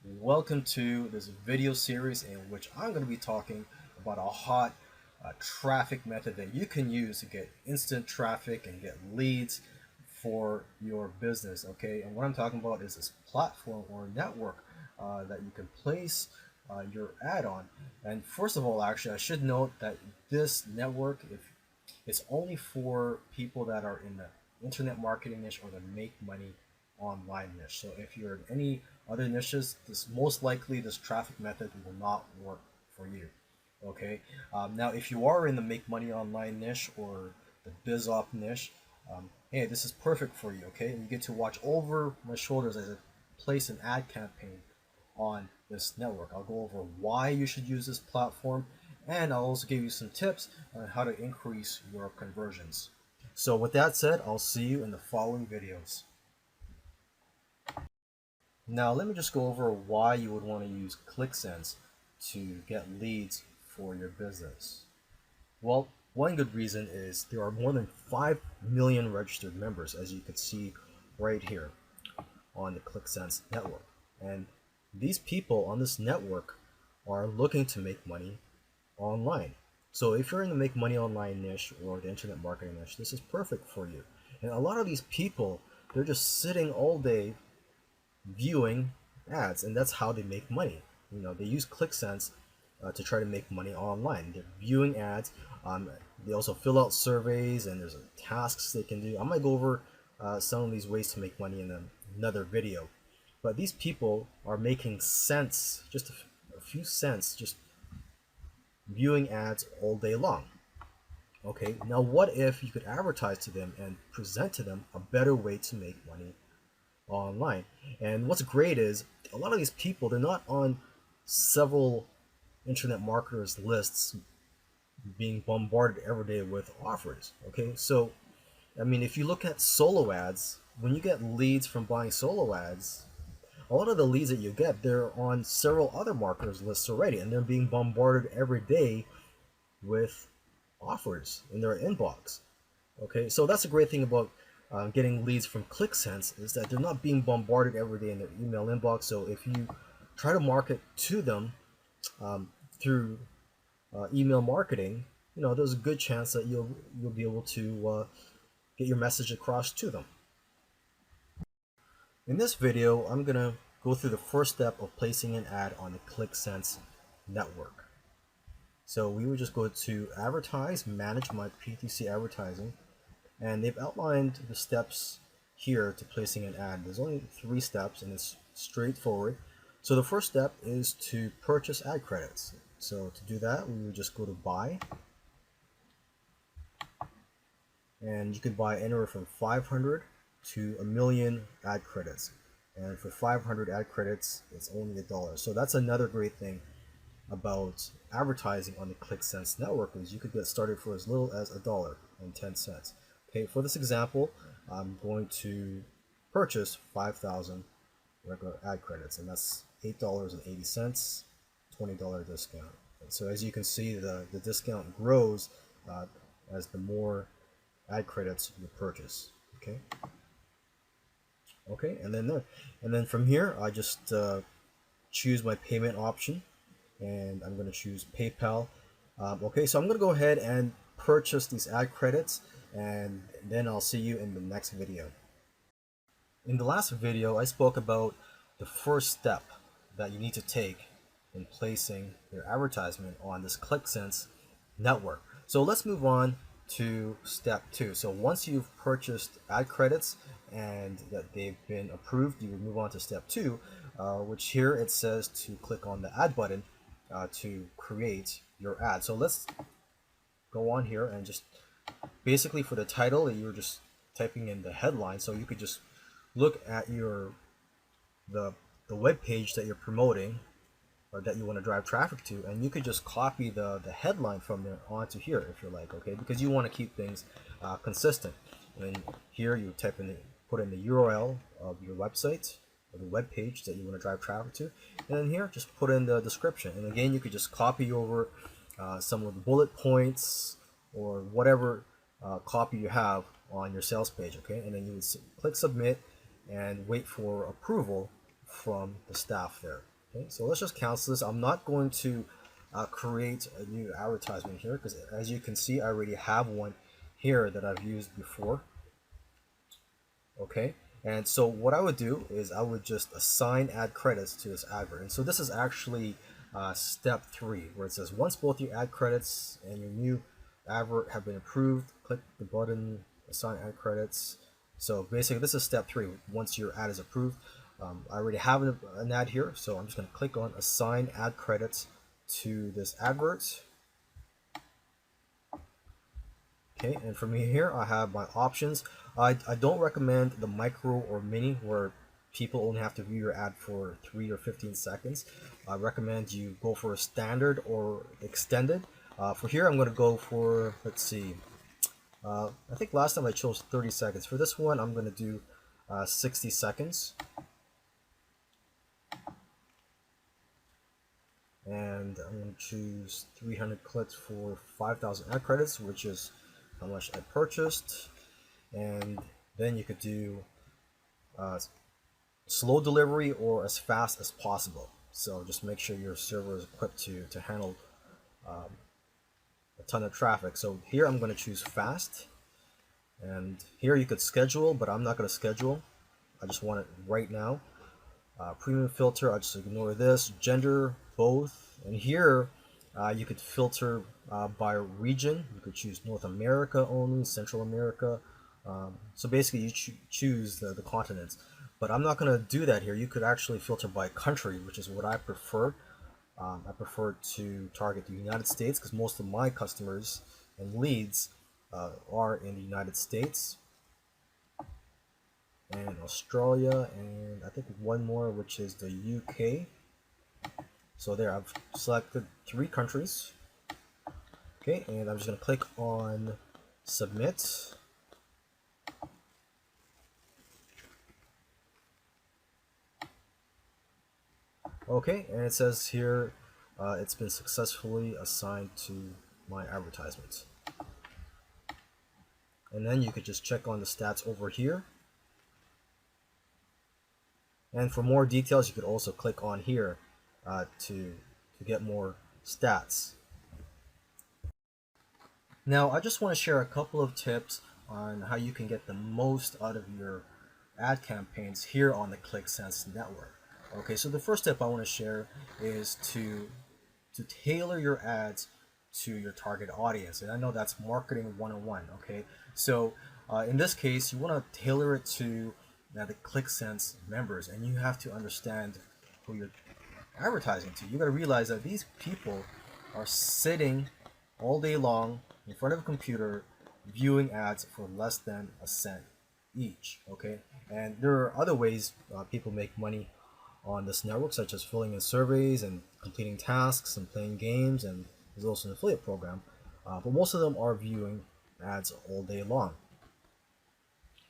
Welcome to this video series in which I'm going to be talking about a hot traffic method that you can use to get instant traffic and get leads for your business. Okay, and what I'm talking about is this platform or network that you can place your ad on. And first of all, actually, I should note that this network, if it's only for people that are in the internet marketing niche or the make money online niche. So if you're in any other niches, this most likely this traffic method will not work for you. Okay. Now, if you are in the make money online niche or the biz op niche, hey, this is perfect for you. Okay, and you get to watch over my shoulders as I place an ad campaign on this network. I'll go over why you should use this platform, and I'll also give you some tips on how to increase your conversions. So with that said, I'll see you in the following videos. Now let me just go over why you would want to use ClickSense to get leads for your business. Well, one good reason is there are more than 5 million registered members, as you can see right here on the ClickSense network. And these people on this network are looking to make money online. So if you're in the make money online niche or the internet marketing niche, this is perfect for you. And a lot of these people, they're just sitting all day viewing ads, and that's how they make money. They use ClickSense to try to make money online. They're viewing ads. They also fill out surveys, and there's tasks they can do. I might go over some of these ways to make money in another video. But these people are making cents, just a few cents, just viewing ads all day long. Okay, now what if you could advertise to them and present to them a better way to make money online? And what's great is a lot of these people, they're not on several internet marketers lists being bombarded every day with offers. Okay, so I mean, if you look at solo ads, when you get leads from buying solo ads, a lot of the leads that you get, they're on several other marketers lists already, and they're being bombarded every day with offers in their inbox. Okay, so that's a great thing about getting leads from ClickSense, is that they're not being bombarded every day in their email inbox. So if you try to market to them through email marketing, there's a good chance that you'll be able to get your message across to them. In this video, I'm gonna go through the first step of placing an ad on the ClickSense network. So we would just go to advertise, manage my PTC advertising, and they've outlined the steps here to placing an ad. There's only 3 steps, and it's straightforward. So the first step is to purchase ad credits. So to do that, we would just go to buy, and you could buy anywhere from 500 to a million ad credits. And for 500 ad credits, it's only $1. So that's another great thing about advertising on the ClickSense network, is you could get started for as little as $1.10. Okay, for this example, I'm going to purchase 5,000 regular ad credits, and that's $8.80, $20 discount. And so as you can see, the discount grows as the more ad credits you purchase. Okay, and then from here, I just choose my payment option, and I'm going to choose PayPal. Okay, so I'm going to go ahead and purchase these ad credits, and then I'll see you in the next video. In the last video, I spoke about the first step that you need to take in placing your advertisement on this ClickSense network. So let's move on to step 2. So once you've purchased ad credits and that they've been approved, you would move on to step 2, which here it says to click on the add button to create your ad. So let's go on here, and just basically for the title, you're just typing in the headline, so you could just look at the web page that you're promoting or that you want to drive traffic to, and you could just copy the headline from there onto here if you like. Okay, because you want to keep things consistent. And here you put in the URL of your website or the web page that you want to drive traffic to, and then here just put in the description. And again, you could just copy over some of the bullet points or whatever copy you have on your sales page. Okay, and then you would click submit and wait for approval from the staff there. Okay, so let's just cancel this. I'm not going to create a new advertisement here because, as you can see, I already have one here that I've used before. Okay, and so what I would do is I would just assign ad credits to this advert. And so this is actually step 3, where it says once both your ad credits and your new advert have been approved, click the button assign ad credits. So basically this is step 3. Once your ad is approved, I already have an ad here, so I'm just going to click on assign ad credits to this advert. Okay, and from here I have my options. I don't recommend the micro or mini, where people only have to view your ad for 3 or 15 seconds. I recommend you go for a standard or extended. For here I'm going to go for, let's see, I think last time I chose 30 seconds. For this one I'm going to do 60 seconds. And I'm going to choose 300 clicks for 5,000 ad credits, which is how much I purchased. And then you could do slow delivery or as fast as possible. So just make sure your server is equipped to handle a ton of traffic. So here I'm going to choose fast, and here you could schedule, but I'm not going to schedule. I just want it right now. Premium filter, I just ignore this. Gender, both. And here you could filter by region. You could choose North America only, Central America. So basically you choose the continents. But I'm not going to do that here. You could actually filter by country, which is what I prefer. I prefer to target the United States because most of my customers and leads are in the United States and Australia, and I think one more, which is the UK. So there, I've selected 3 countries. Okay, and I'm just going to click on submit. Okay, and it says here it's been successfully assigned to my advertisement. And then you could just check on the stats over here. And for more details, you could also click on here to get more stats. Now, I just want to share a couple of tips on how you can get the most out of your ad campaigns here on the ClickSense network. Okay, so the first tip I want to share is to tailor your ads to your target audience. And I know that's marketing 101, okay? So in this case, you want to tailor it to the ClickSense members, and you have to understand who you're advertising to. You got to realize that these people are sitting all day long in front of a computer viewing ads for less than a cent each, okay? And there are other ways people make money on this network, such as filling in surveys and completing tasks and playing games, and there's also an affiliate program. But most of them are viewing ads all day long.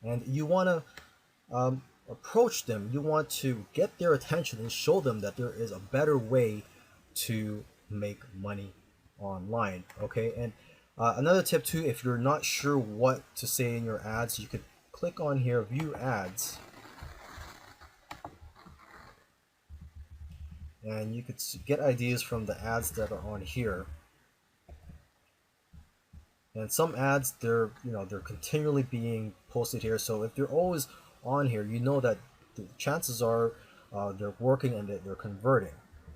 And you want to approach them. You want to get their attention and show them that there is a better way to make money online. Okay, and another tip too, if you're not sure what to say in your ads, you could click on here, view ads, and you could get ideas from the ads that are on here. And some ads, they're continually being posted here, so if they're always on here, you know that the chances are they're working and they're converting.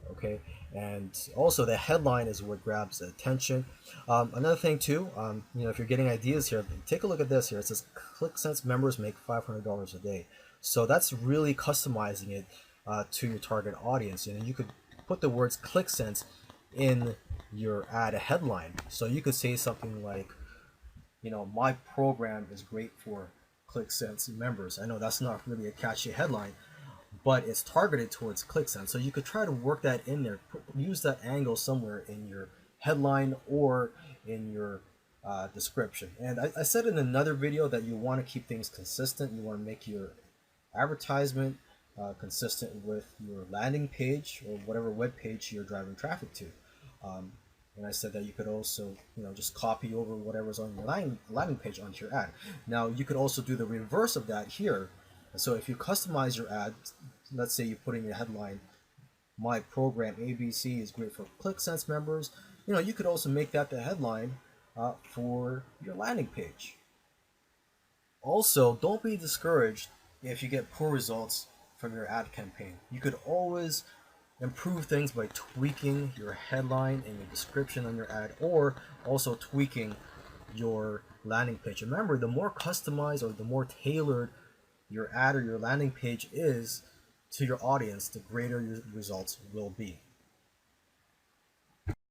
Okay, and also the headline is what grabs the attention. Another thing too, if you're getting ideas here, take a look at this here. It says ClickSense members make $500 a day. So that's really customizing it to your target audience. You could put the words ClickSense in your ad headline. So you could say something like, my program is great for ClickSense members. I know that's not really a catchy headline, but it's targeted towards ClickSense. So you could try to work that in there, use that angle somewhere in your headline or in your description. And I said in another video that you want to keep things consistent. You want to make your advertisement consistent with your landing page or whatever web page you're driving traffic to. And I said that you could also, just copy over whatever's on your landing page onto your ad. Now, you could also do the reverse of that here. So if you customize your ad, let's say you put in your headline, my program ABC is great for ClickSense members, you could also make that the headline for your landing page. Also, don't be discouraged if you get poor results from your ad campaign. You could always improve things by tweaking your headline and your description on your ad, or also tweaking your landing page. Remember, the more customized or the more tailored your ad or your landing page is to your audience, the greater your results will be.